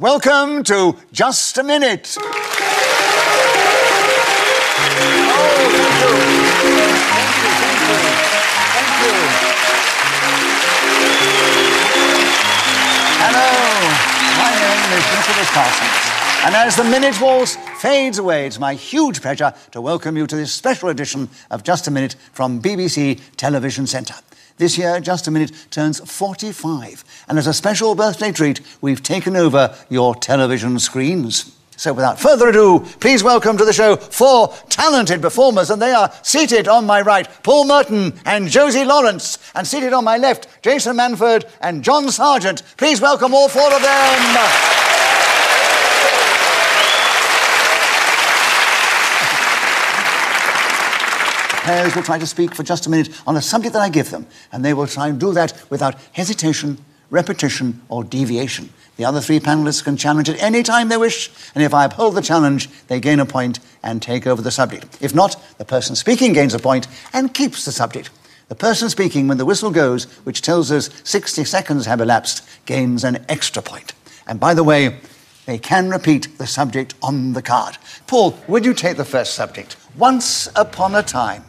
Welcome to Just a Minute. Oh, thank you. Thank you. Hello, my name is Nicholas Parsons, and as the Minute Waltz fades away, it's my huge pleasure to welcome you to this special edition of Just a Minute from BBC Television Centre. This year, Just a Minute turns 45, and as a special birthday treat, we've taken over your television screens. So without further ado, please welcome to the show 4 talented performers, and they are seated on my right, Paul Merton and Josie Lawrence, and seated on my left, Jason Manford and John Sargent. Please welcome all 4 of them. Players will try to speak for just a minute on a subject that I give them, and they will try and do that without hesitation, repetition, or deviation. The other 3 panellists can challenge at any time they wish, and if I uphold the challenge, they gain a point and take over the subject. If not, the person speaking gains a point and keeps the subject. The person speaking, when the whistle goes, which tells us 60 seconds have elapsed, gains an extra point. And by the way, they can repeat the subject on the card. Paul, would you take the first subject? Once upon a time.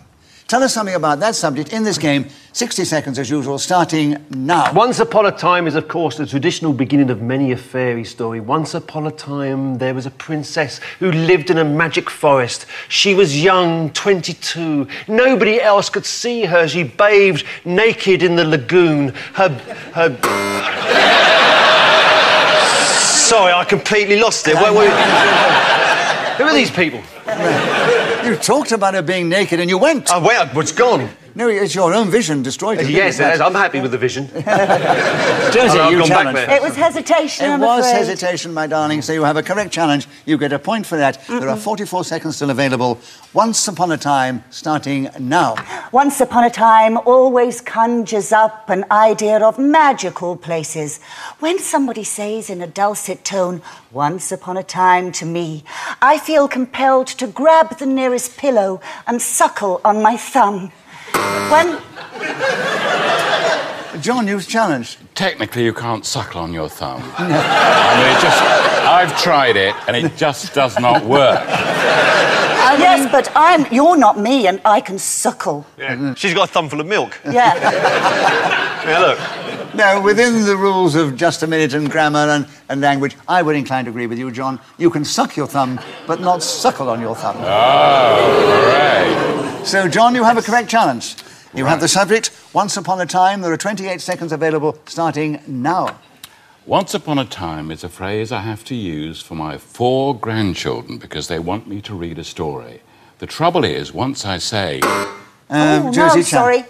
Tell us something about that subject in this game. 60 seconds as usual, starting now. Once upon a time is, of course, the traditional beginning of many a fairy story. Once upon a time, there was a princess who lived in a magic forest. She was young, 22. Nobody else could see her. She bathed naked in the lagoon. Sorry, I completely lost it. Who are these people? You talked about her being naked and you went. I went, but it's gone. No, it's your own vision destroyed it. Yes, it is. I'm happy with the vision. Josie, you challenged. It was hesitation, I'm afraid. It was hesitation, my darling, so you have a correct challenge. You get a point for that. There are 44 seconds still available. Once upon a time, starting now. Once upon a time always conjures up an idea of magical places. When somebody says in a dulcet tone, once upon a time to me, I feel compelled to grab the nearest pillow and suckle on my thumb. When... John, you've challenged. Technically, you can't suckle on your thumb. I mean, I've tried it, and it just does not work. Yes, but you're not me, and I can suckle. Yeah. She's got a thumb full of milk. Yeah. Yeah, look. Now, within the rules of just a minute and grammar and language, I would incline to agree with you, John. You can suck your thumb, but not suckle on your thumb. Oh, right. So, John, you have a correct challenge. You have the subject, once upon a time. There are 28 seconds available, starting now. Once upon a time is a phrase I have to use for my 4 grandchildren because they want me to read a story. The trouble is, once I say... no, sorry.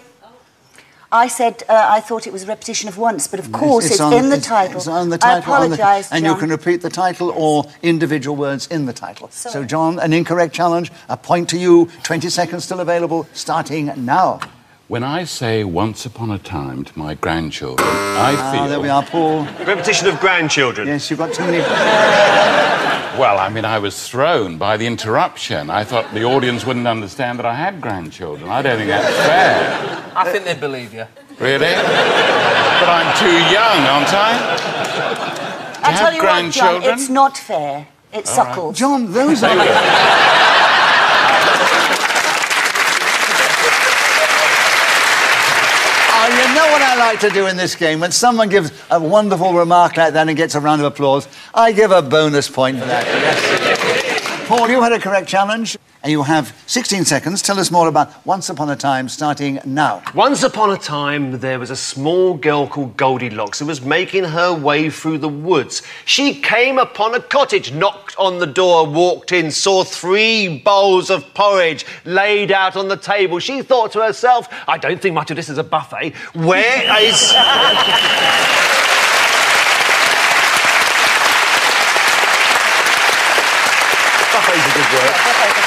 I said I thought it was a repetition of once, but of course it's in the title. It's on the title. I apologise, John. And you can repeat the title or individual words in the title. Sorry. So, John, an incorrect challenge. A point to you. 20 seconds still available, starting now. When I say once upon a time to my grandchildren, I feel... there we are, Paul. Repetition of grandchildren. Yes, you've got too many... Well, I mean, I was thrown by the interruption. I thought the audience wouldn't understand that I had grandchildren. I don't think that's fair. I think they believe you. Really? But I'm too young, aren't I? I tell you what, John, it's not fair. It suckles. Right. John, those are... You know what I like to do in this game? When someone gives a wonderful remark like that and gets a round of applause, I give a bonus point for that. Yes. Paul, you had a correct challenge, and you have 16 seconds. Tell us more about Once Upon a Time, starting now. Once upon a time, there was a small girl called Goldilocks who was making her way through the woods. She came upon a cottage, knocked on the door, walked in, saw 3 bowls of porridge laid out on the table. She thought to herself, I don't think much of this is a buffet. Where is... Buffet's a good word.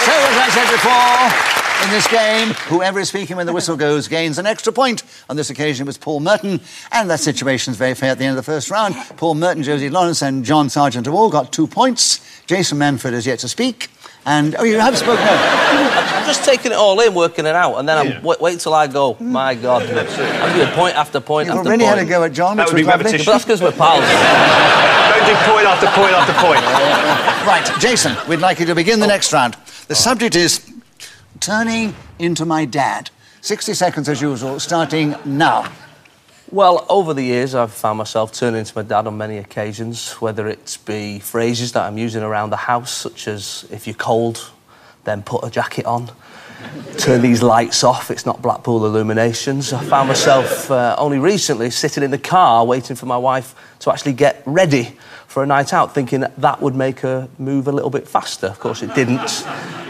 So, as I said before, in this game, whoever is speaking when the whistle goes gains an extra point. On this occasion, it was Paul Merton, and that situation's very fair at the end of the first round. Paul Merton, Josie Lawrence and John Sargent have all got 2 points. Jason Manford has yet to speak. And, oh, you have spoken. I'm just taking it all in, working it out, and then wait till I go. My God. I'm doing point after point after point. You've already had a go at John, which was lovely. But that's because we're pals. do point after point after point. Right, Jason, we'd like you to begin the next round. The subject is turning into my dad. 60 seconds as usual, starting now. Well, over the years, I've found myself turning to my dad on many occasions, whether it be phrases that I'm using around the house, such as, if you're cold, then put a jacket on. Turn these lights off, it's not Blackpool Illuminations. I found myself only recently sitting in the car waiting for my wife to actually get ready for a night out, thinking that would make her move a little bit faster. Of course, it didn't.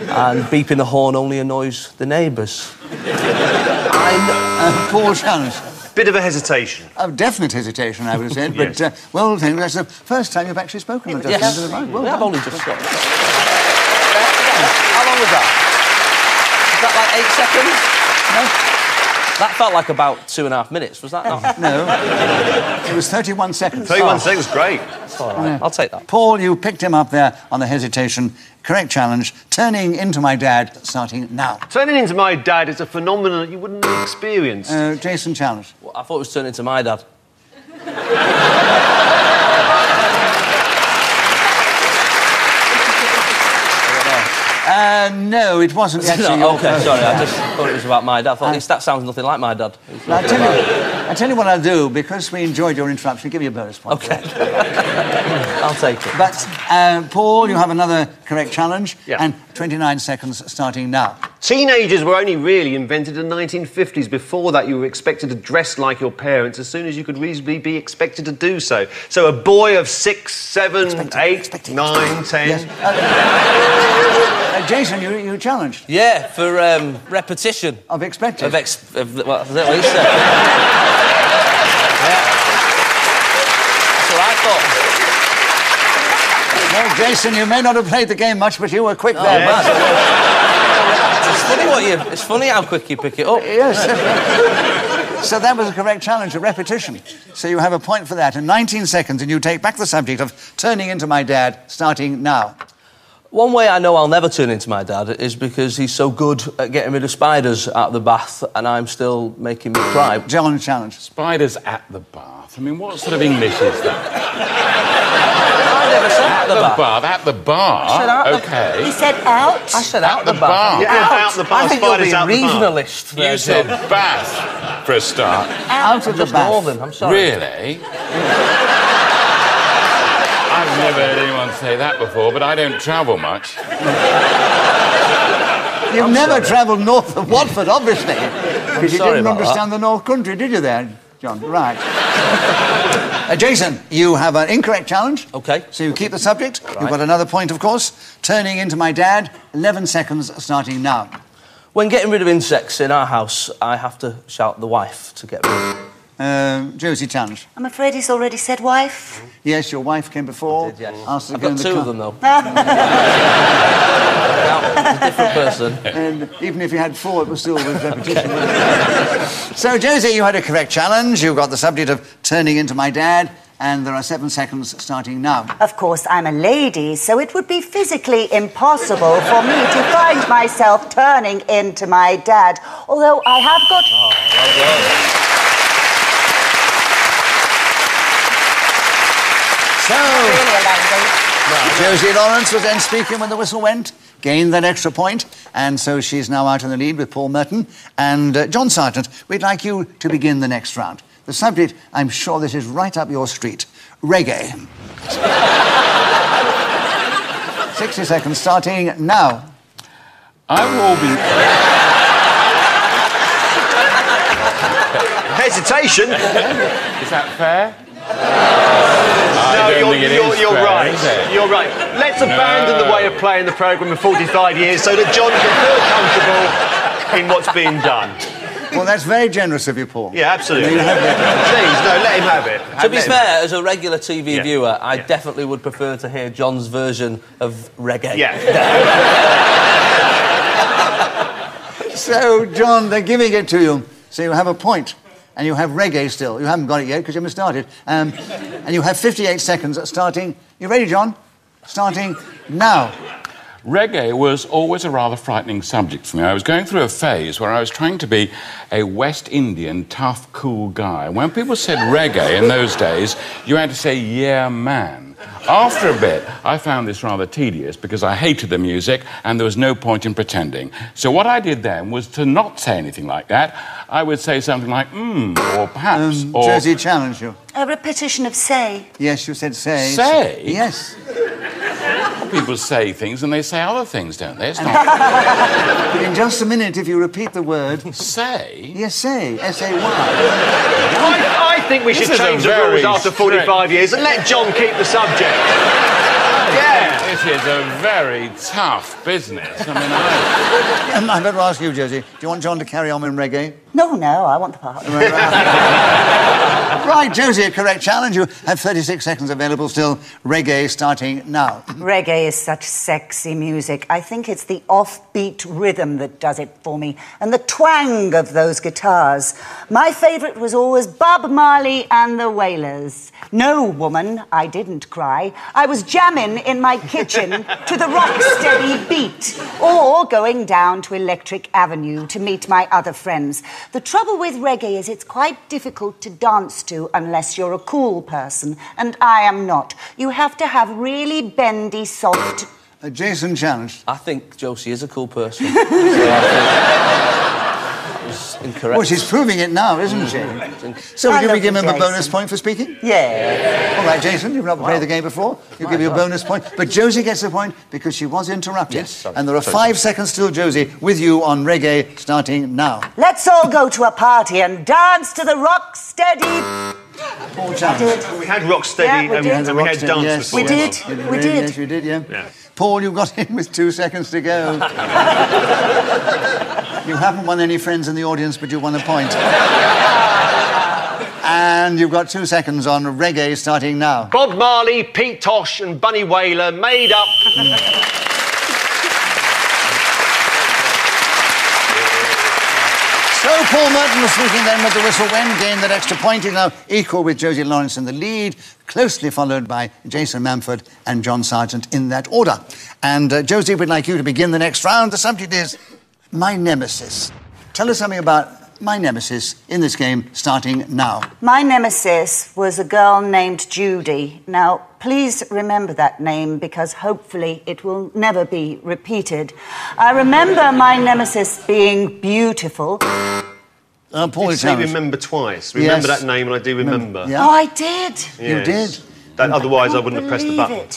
And beeping the horn only annoys the neighbours. Paul Challenge. Bit of a hesitation. Definite hesitation, I would have said. But, well, that's the first time you've actually spoken. Yes. Right. Well, I've only just got... How long was that? Was that like 8 seconds? No. That felt like about 2.5 minutes, was that not? No. It was 31 seconds. 31 seconds, great. That's all right. I'll take that. Paul, you picked him up there on the hesitation. Correct challenge. Turning into my dad, starting now. Turning into my dad is a phenomenon that you wouldn't experience. Jason, challenge. Well, I thought it was turning into my dad. No, it wasn't actually your OK, sorry, I just thought it was about my dad. I thought, that sounds nothing like my dad. I'll tell you what I'll do, because we enjoyed your interruption, give you a bonus point. OK. I'll take it. But, Paul, you have another correct challenge, Yeah. and 29 seconds starting now. Teenagers were only really invented in the 1950s. Before that, you were expected to dress like your parents as soon as you could reasonably be expected to do so. So a boy of 6, 7, 8, 9, 10... Yes. Jason, you challenged. Yeah, for repetition. Of expected. What is that what you said? Yeah. That's what I thought. Well, Jason, you may not have played the game much, but you were quick there. Man. It's funny how quick you pick it up. Yes. So that was a correct challenge, a repetition. So you have a point for that. In 19 seconds, and you take back the subject of turning into my dad, starting now. One way I know I'll never turn into my dad is because he's so good at getting rid of spiders out of the bath and I'm still making me cry. John, challenge. Spiders at the bath. I mean, what sort of English is that? I never said at the bath. At the bar? I said out OK. He said out. I said out the the bar. bath. Yeah, out the bath, I think you're spiders being out the bath. regionalist. there, You said John. bath, for a start. Out of the Just bath. Northern, I'm sorry. Really? I've never heard anyone say that before, but I don't travel much. You've never travelled north of Watford, obviously. Because you sorry didn't about understand the North Country, did you there, John? Right. Jason, you have an incorrect challenge. OK. So you keep the subject. You've got another point, of course. Turning into my dad, 11 seconds starting now. When getting rid of insects in our house, I have to shout the wife to get rid of them. Josie, challenge. I'm afraid he's already said wife. Yes, your wife came before. I did, yes. Asked her to I've go in got the 2 car. of them, though. It's a different person. And even if you had 4, it was still with repetition. So, Josie, you had a correct challenge. You got the subject of turning into my dad, and there are 7 seconds starting now. Of course, I'm a lady, so it would be physically impossible for me to find myself turning into my dad. Although I have got... Oh, well done. So, Josie Lawrence was then speaking when the whistle went, gained that extra point, and so she's now out in the lead with Paul Merton. And John Sargent, we'd like you to begin the next round. The subject, I'm sure this is right up your street, reggae. 60 seconds starting now. I will be... Hesitation? Is that fair? No, you're fair, right. is it? You're right. Let's abandon the way of playing the programme in 45 years so that John can feel comfortable in what's being done. Well, that's very generous of you, Paul. Yeah, absolutely. You have it. Please, no, let him have it. To be fair, as a regular TV Yeah. viewer, I Yeah. definitely would prefer to hear John's version of reggae. Yeah. So, John, they're giving it to you. So you have a point. And you have reggae still. You haven't got it yet because you haven't started. And you have 58 seconds starting... You ready, John? Starting now. Reggae was always a rather frightening subject for me. I was going through a phase where I was trying to be a West Indian, tough, cool guy. When people said reggae in those days, you had to say, yeah, man. After a bit, I found this rather tedious because I hated the music and there was no point in pretending. So what I did then was to not say anything like that. I would say something like, or perhaps, or... Josie challenged you. A repetition of say. Yes, you said say. Say? Yes. People say things and they say other things, don't they? It's not... In just a minute, if you repeat the word... Say? Yes, say. S-A-Y. I think we should change the rules after 45 years and let John keep the subject. Yeah. It is a very tough business. I mean, I better ask you, Josie, do you want John to carry on with reggae? No, I want the part. Right, Josie, a correct challenge. You have 36 seconds available still. Reggae starting now. Reggae is such sexy music. I think it's the offbeat rhythm that does it for me, and the twang of those guitars. My favourite was always Bob Marley and the Wailers. No, woman, I didn't cry. I was jamming in my kitchen to the rock-steady beat, or going down to Electric Avenue to meet my other friends. The trouble with reggae is it's quite difficult to dance to unless you're a cool person, and I am not. You have to have really bendy, soft... Jason challenged. I think Josie is a cool person. So I think that was incorrect. Well, she's proving it now, isn't she? So I will we love give him you, a bonus Jason. point for speaking? Yeah. All right, Jason, you've not played the game before. You'll give you a bonus point. But Josie gets the point because she was interrupted. Yes, sorry. And there are 5 seconds still, Josie, with you on reggae starting now. Let's all go to a party and dance to the rock-steady... Paul challenged. We had Rocksteady Yeah, we and, did. and we had dance Yes, before. We did. yes. We did. Yes, you did, yeah. Yeah. Paul, you got in with 2 seconds to go. You haven't won any friends in the audience, but you won a point. And you've got 2 seconds on reggae starting now. Bob Marley, Pete Tosh and Bunny Wailer made up... So Paul Merton was speaking then with the whistle when gained that extra point. He's now equal with Josie Lawrence in the lead, closely followed by Jason Manford and John Sargent in that order. And Josie, we'd like you to begin the next round. The subject is My Nemesis. Tell us something about my nemesis in this game starting now. My nemesis was a girl named Judy. Now, please remember that name because hopefully it will never be repeated. I remember my nemesis being beautiful. Paul, You say remember twice. Remember that name, and I do remember. Yeah. Oh, I did. You did. That, otherwise, I wouldn't have pressed the button.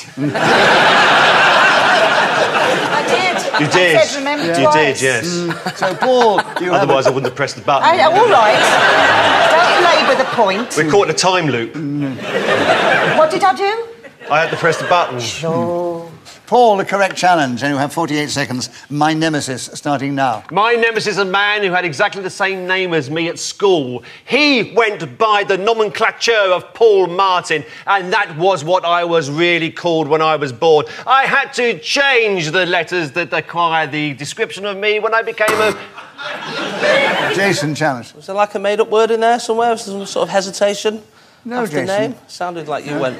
I did. You did. I said remember You twice. did, yes. So, Paul, you have Otherwise, I wouldn't have pressed the button. All right. Don't labour the point. We're caught in a time loop. What did I do? I had to press the button. Oh. Paul, the correct challenge, and you have 48 seconds. My nemesis starting now. My nemesis is a man who had exactly the same name as me at school. He went by the nomenclature of Paul Martin, and that was what I was really called when I was born. I had to change the letters that acquire the description of me when I became a... Jason challenged. Was there like a made-up word in there somewhere? Was there some sort of hesitation? No, after Jason. name? Sounded like you went...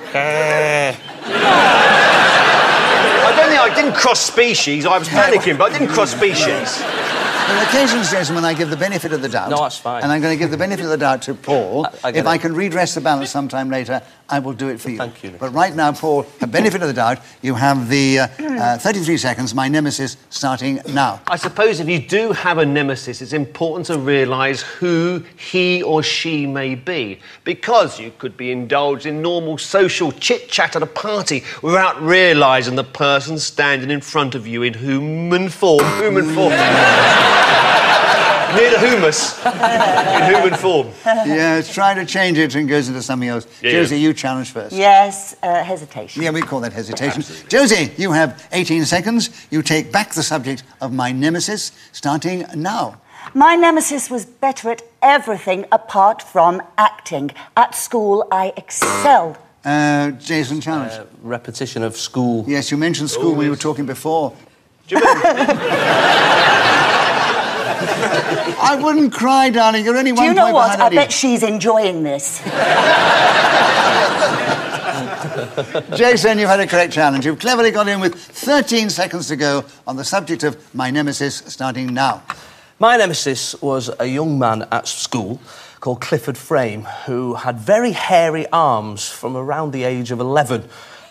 I don't think I didn't cross species. I was panicking, but I didn't cross species. On occasions, Jason, when I give the benefit of the doubt... No, that's fine. And I'm going to give the benefit of the doubt to Paul. I get If it. I can redress the balance sometime later, I will do it for you. Thank you. But right now, Paul, the benefit of the doubt, you have the 33 seconds, my nemesis, starting now. I suppose if you do have a nemesis, it's important to realise who he or she may be, because you could be indulged in normal social chit-chat at a party without realising the person standing in front of you in human form. Near the humus. In human form. Yeah, try to change it and goes into something else. Yeah, Josie, yeah. you challenge first. Yes, hesitation. Yeah, we call that hesitation. Josie, you have 18 seconds. You take back the subject of my nemesis, starting now. My nemesis was better at everything apart from acting. At school, I excelled. Jason, challenge. repetition of school. Yes, you mentioned school when you were talking before. Do you remember? I wouldn't cry, darling. You're only Do one you know point what? behind I Eddie. bet she's enjoying this. Jason, you've had a correct challenge. You've cleverly got in with 13 seconds to go on the subject of my nemesis, starting now. My nemesis was a young man at school called Clifford Frame, who had very hairy arms from around the age of 11.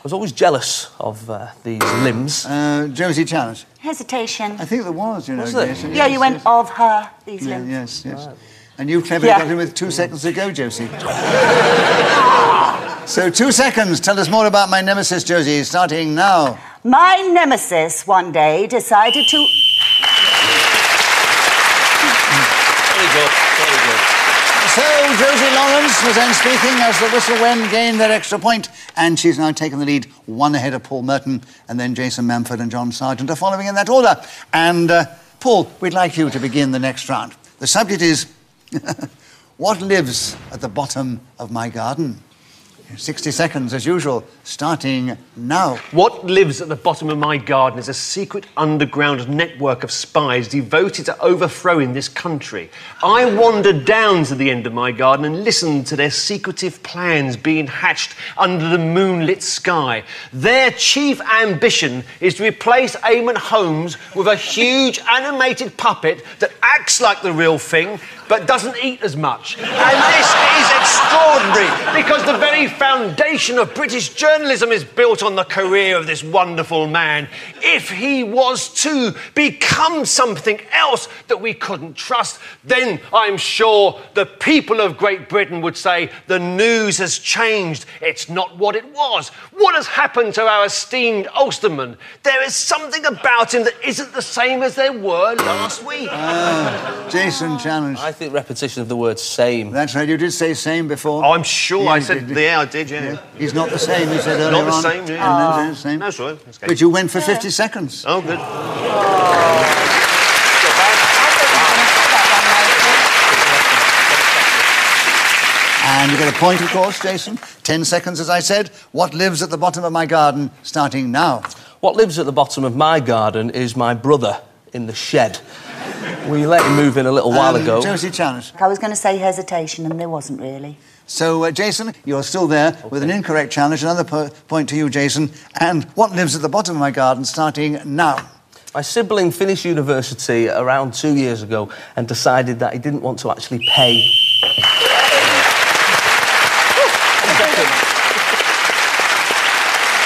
was always jealous of these limbs. Josie Challenge. Hesitation. I think there was, you know, Was there? Jason. Yeah, yes, you went yes. of her, these Yeah, limbs. yes, yes. And you cleverly Yeah. got in with 2 seconds to go, Josie. So 2 seconds. Tell us more about my nemesis, Josie, starting now. My nemesis one day decided to... Very good, very good. So Josie Lawrence was then speaking as the Whistle Wen gained their extra point, and she's now taken the lead, one ahead of Paul Merton, and then Jason Manford and John Sargent are following in that order. And Paul, we'd like you to begin the next round. The subject is, what lives at the bottom of my garden? 60 seconds, as usual, starting now. What lives at the bottom of my garden is a secret underground network of spies devoted to overthrowing this country. I wandered down to the end of my garden and listened to their secretive plans being hatched under the moonlit sky. Their chief ambition is to replace Eamon Holmes with a huge animated puppet that acts like the real thing but doesn't eat as much. And this is extraordinary because the very foundation of British journalism is built on the career of this wonderful man. If he was to become something else that we couldn't trust, then I'm sure the people of Great Britain would say the news has changed. It's not what it was. What has happened to our esteemed Ulsterman? There is something about him that isn't the same as there were last week. Jason Challenge. I think repetition of the word same. That's right, you did say same before. Oh, I'm sure Yeah, I you said, did. yeah, I did, yeah. He's not the same, you said earlier Not the on. same, yeah. And then same. That's right. That's okay. But you went for 50 seconds. Oh, good. And you get a point, of course, Jason. 10 seconds, as I said. What lives at the bottom of my garden, starting now? What lives at the bottom of my garden is my brother in the shed. We let him move in a little while ago. Josie Challenge. I was going to say hesitation, and there wasn't really. So, Jason, you're still there with an incorrect challenge. Another point to you, Jason. And what lives at the bottom of my garden, starting now? My sibling finished university around 2 years ago and decided that he didn't want to actually pay.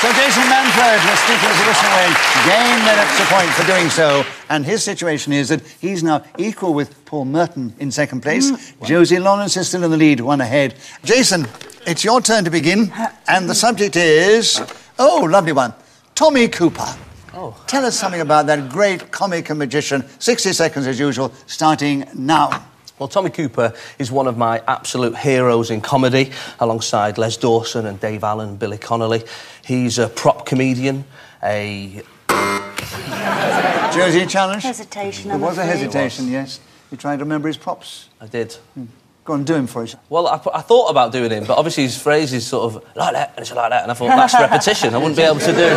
So Jason Manford, the speaker of the Whistle Wen, gained that extra point for doing so. And his situation is that he's now equal with Paul Merton in second place. Josie Lawrence is still in the lead, one ahead. Jason, it's your turn to begin. And the subject is... Oh, lovely one. Tommy Cooper. Oh. Tell us something about that great comic and magician. 60 seconds as usual, starting now. Well, Tommy Cooper is one of my absolute heroes in comedy, alongside Les Dawson and Dave Allen and Billy Connolly. He's a prop comedian, a... Josie Challenge? Hesitation, There I'm was a afraid. hesitation, yes. You tried to remember his props. I did. Go on, do him for us. Well, I thought about doing him, but obviously his phrase is sort of like that, and it's like that, and I thought, that's repetition, I wouldn't be able to do.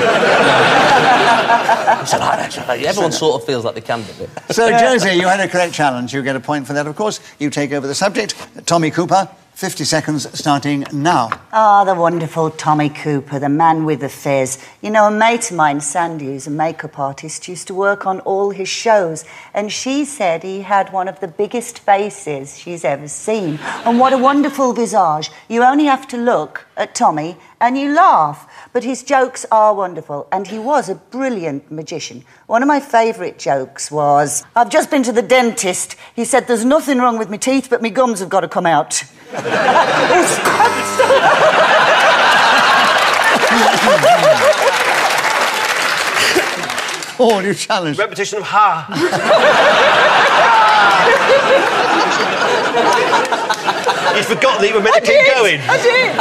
It's like that, it's like that. Everyone sort of feels like they can do it. So, Josie, you had a correct challenge. You get a point for that, of course. You take over the subject. Tommy Cooper, 50 seconds starting now. Ah, the wonderful Tommy Cooper, the man with the fizz. You know, a mate of mine, Sandy, who's a makeup artist, used to work on all his shows, and she said he had one of the biggest faces she's ever seen. And what a wonderful visage. You only have to look at Tommy and you laugh. But his jokes are wonderful, and he was a brilliant magician. One of my favourite jokes was, I've just been to the dentist. He said, there's nothing wrong with my teeth, but my gums have got to come out. Oh, you challenge. Repetition of ha. You forgot that you were meant to keep going. I did.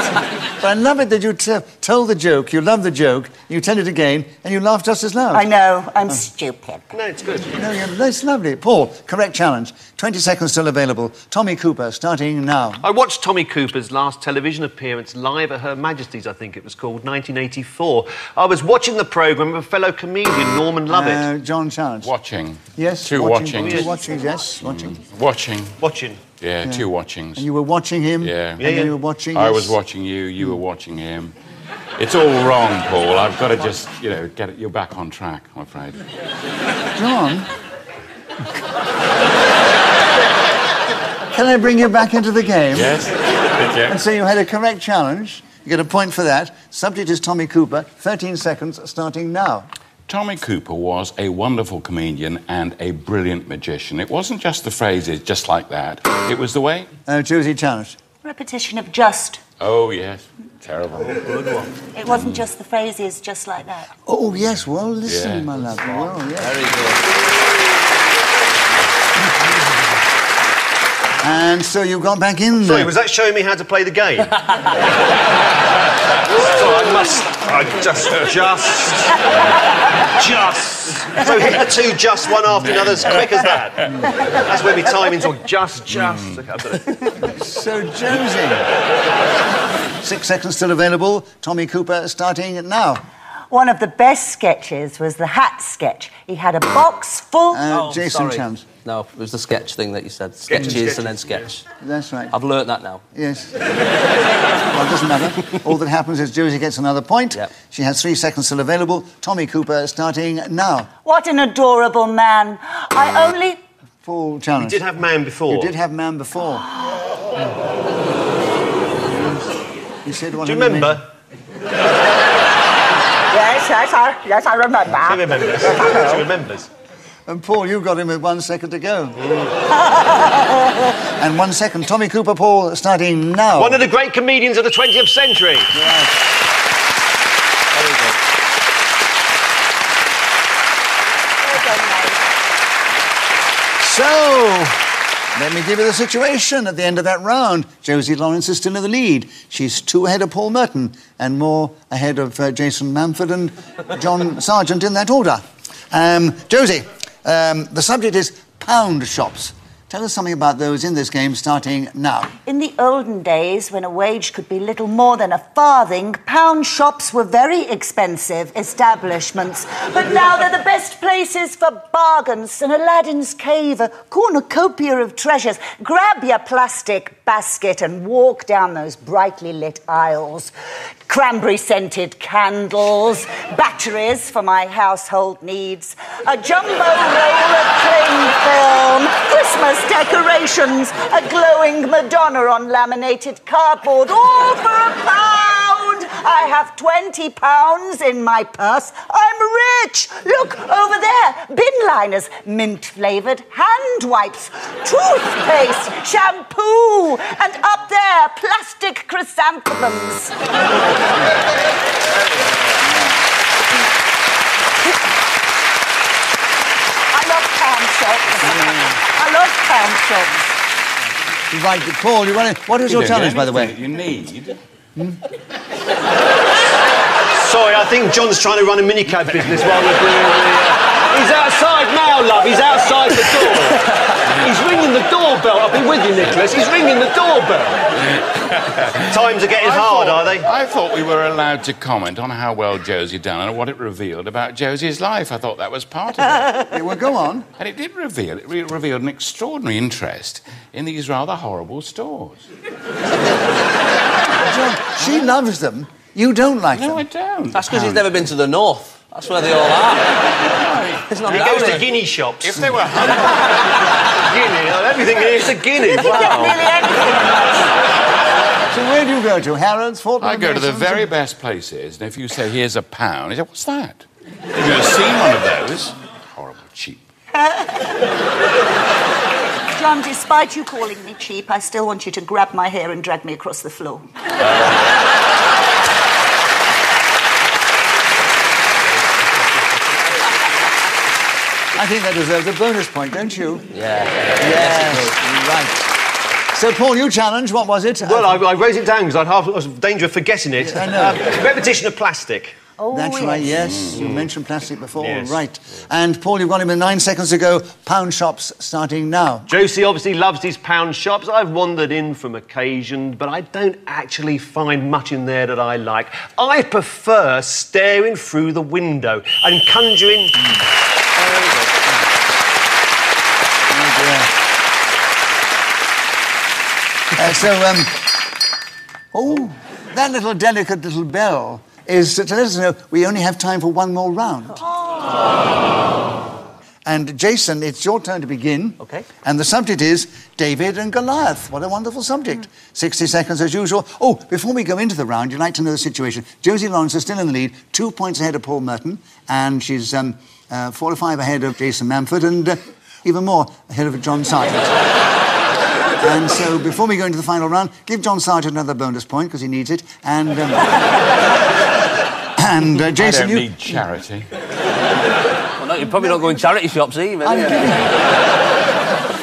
But I love it that you told the joke, you love the joke, you tell it again, and you laugh just as loud. I know, I'm stupid. No, it's good. No, that's lovely. Paul, correct challenge. 20 seconds still available. Tommy Cooper, starting now. I watched Tommy Cooper's last television appearance live at Her Majesty's, I think it was called, 1984. I was watching the programme with a fellow comedian, Norman Lovett. John Challenge. Watching. Yes. Two watching. watchings. Two watchings, yes. Watching. Watching. Watching. Yeah, two watchings. And you were watching him. Yeah. And Yeah, then yeah. you were watching. I yes. was watching you, you were watching him. It's all wrong, Paul. I've got to just, get it. You're back on track, I'm afraid. John. Can I bring you back into the game? Yes? And so you had a correct challenge. You get a point for that. Subject is Tommy Cooper. 13 seconds starting now. Tommy Cooper was a wonderful comedian and a brilliant magician. It wasn't just the phrases, just like that. It was the way... Josie challenged. Repetition of just. Oh, yes. Terrible. Good one. It wasn't just the phrases, just like that. Oh, yes. Well, listen, Yeah. my love. Well, yes. Very good. And so you got back in Sorry, there. was that showing me how to play the game? So So hit the two just one after another as quick as that. That's where my timing's all just. Okay, I've got it. So, Josie. 6 seconds still available. Tommy Cooper starting now. One of the best sketches was the hat sketch. He had a box full... Jason sorry. challenged. No, it was the sketch thing that you said. Sketches and then sketch. That's right. I've learnt that now. Yes. Well, it doesn't matter. All that happens is Josie gets another point. Yep. She has 3 seconds still available. Tommy Cooper starting now. What an adorable man. I only... Full challenge. You did have man before. You did have man before. You said one. Do you remember? Yes, I remember. She remembers. She remembers. And Paul, you got him with 1 second to go. And 1 second. Tommy Cooper, Paul, starting now. One of the great comedians of the 20th century. Right. Very good. So, let me give you the situation at the end of that round. Josie Lawrence is still in the lead. She's 2 ahead of Paul Merton and more ahead of Jason Manford and John Sargent in that order. Josie, the subject is pound shops. Tell us something about those in this game starting now. In the olden days, when a wage could be little more than a farthing, pound shops were very expensive establishments. But now they're the best places for bargains, and Aladdin's cave, a cornucopia of treasures. Grab your plastic basket and walk down those brightly lit aisles. Cranberry-scented candles, batteries for my household needs, a jumbo roll of cling film, Christmas decorations, a glowing Madonna on laminated cardboard, all for £1. I have £20 in my purse. I'm rich. Look, over there, bin liners, mint-flavoured hand wipes, toothpaste, shampoo, and up there, plastic chrysanthemums. I love pound shops. I love pound shops. Right, Paul, you want to... What is your challenge, by the way? You need... Sorry, I think John's trying to run a minicab business while we're doing the... He's outside now, love. He's outside the door. He's ringing the doorbell. I'll be with you, Nicholas. He's ringing the doorbell. Times are getting hard, are they? I thought we were allowed to comment on how well Josie done and what it revealed about Josie's life. I thought that was part of it. Yeah, well, go on. And it did reveal, it revealed an extraordinary interest in these rather horrible stores. John, she loves them. You don't like No, them. I don't. That's because he's never been to the north. That's where they all are. It's not He down goes to here. guinea shops. If they were hungry... Guinea, everything here is a guinea. Wow. Nearly anything. So where do you go to? Harrods, Fortnum I go to the Masons? very best places, and if you say, here's £1, you say, what's that? Have you ever seen one of those? Horrible cheap. John, despite you calling me cheap, I still want you to grab my hair and drag me across the floor. I think that deserves a bonus point, don't you? Yeah. Yes, right. So, Paul, you challenge. What was it? Well, I wrote it down because I was in danger of forgetting it. I know. Repetition of plastic. Oh, That's yes. right, yes. You mentioned plastic before. Yes. Right. And, Paul, you've got him in 9 seconds to go. Pound shops starting now. Josie obviously loves his pound shops. I've wandered in from occasion, but I don't actually find much in there that I like. I prefer staring through the window and conjuring... That little delicate little bell is to let us know we only have time for one more round. And Jason, it's your turn to begin. OK. And the subject is David and Goliath. What a wonderful subject. 60 seconds as usual. Oh, before we go into the round, you'd like to know the situation. Josie Lawrence is still in the lead, 2 points ahead of Paul Merton, and she's 4 or 5 ahead of Jason Manford, and even more ahead of John Sargent. And so, before we go into the final round, give John Sargent another bonus point, because he needs it, and... Jason, I don't need charity. Well, no, you're probably not going charity shops either.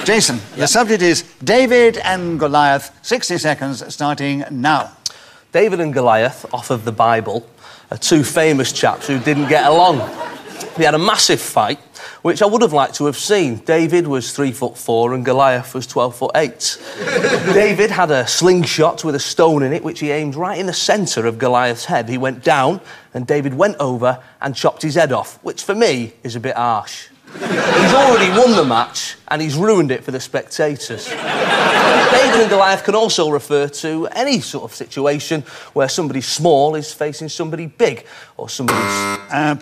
Jason, the subject is David and Goliath. 60 seconds starting now. David and Goliath, off of the Bible, are two famous chaps who didn't get along. They had a massive fight, which I would have liked to have seen. David was 3'4" and Goliath was 12'8". David had a slingshot with a stone in it, which he aimed right in the centre of Goliath's head. He went down, and David went over and chopped his head off, which for me is a bit harsh. He's already won the match, and he's ruined it for the spectators. David and Goliath can also refer to any sort of situation where somebody small is facing somebody big, or somebody's...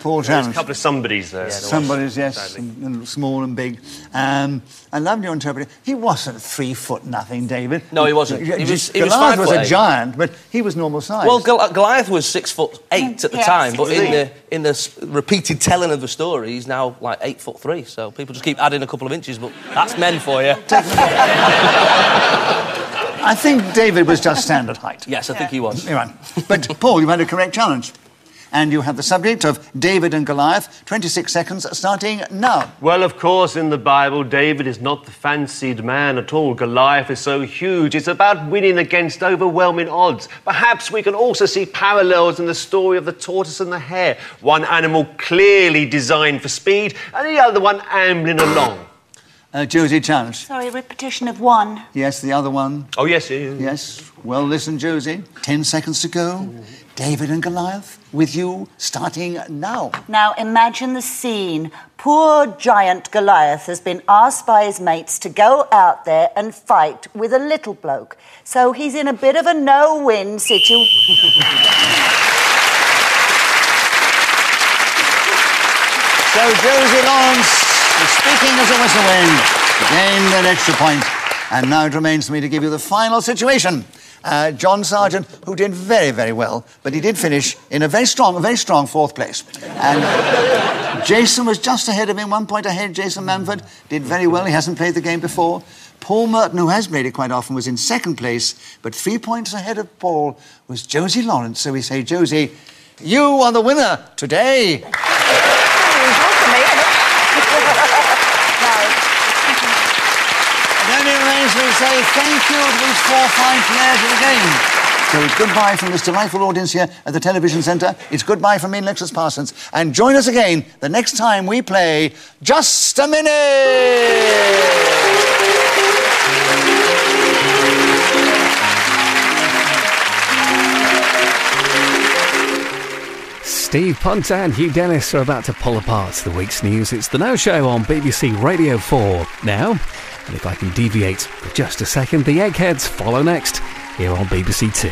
Paul There's Challenge. a couple of somebodies there. Yeah, Somebody's, yes, and small and big. I loved your interpretation. He wasn't 3 foot nothing, David. No, he wasn't. He was Goliath 5'8". was a giant, but he was normal size. Well, Goliath was 6'8" at the Yeah, time, but 6'8". in the repeated telling of the story, he's now like 8'3". So people just keep adding a couple of inches, but that's men for you. I think David was just standard height. Yes, I think he was. Right. But, Paul, you had a correct challenge. And you have the subject of David and Goliath. 26 seconds starting now. Well, of course, in the Bible, David is not the fancied man at all. Goliath is so huge. It's about winning against overwhelming odds. Perhaps we can also see parallels in the story of the tortoise and the hare. One animal clearly designed for speed, and the other one ambling along. Josie, challenge. Sorry, repetition of one. Yes, the other one. Oh, yes, it is. Yes. Well, listen, Josie. 10 seconds to go. David and Goliath, with you, starting now. Now, imagine the scene. Poor giant Goliath has been asked by his mates to go out there and fight with a little bloke. So he's in a bit of a no-win situation. So Josie Lawrence is speaking as a whistle wind, gained an extra point. And now it remains for me to give you the final situation. John Sargent, who did very, very well, but he did finish in a very strong fourth place. And Jason was just ahead of him, 1 point ahead. Jason Manford did very well. He hasn't played the game before. Paul Merton, who has played it quite often, was in second place, but 3 points ahead of Paul was Josie Lawrence. So we say, Josie, you are the winner today. Then it remains to say thank you to these 4 fine players of the game. So it's goodbye from this delightful audience here at the Television Centre. It's goodbye from me, Alexis Parsons. And join us again the next time we play Just a Minute! Steve Punt and Hugh Dennis are about to pull apart the week's news. It's The Now Show on BBC Radio 4 now. And if I can deviate for just a second, the Eggheads follow next here on BBC 2.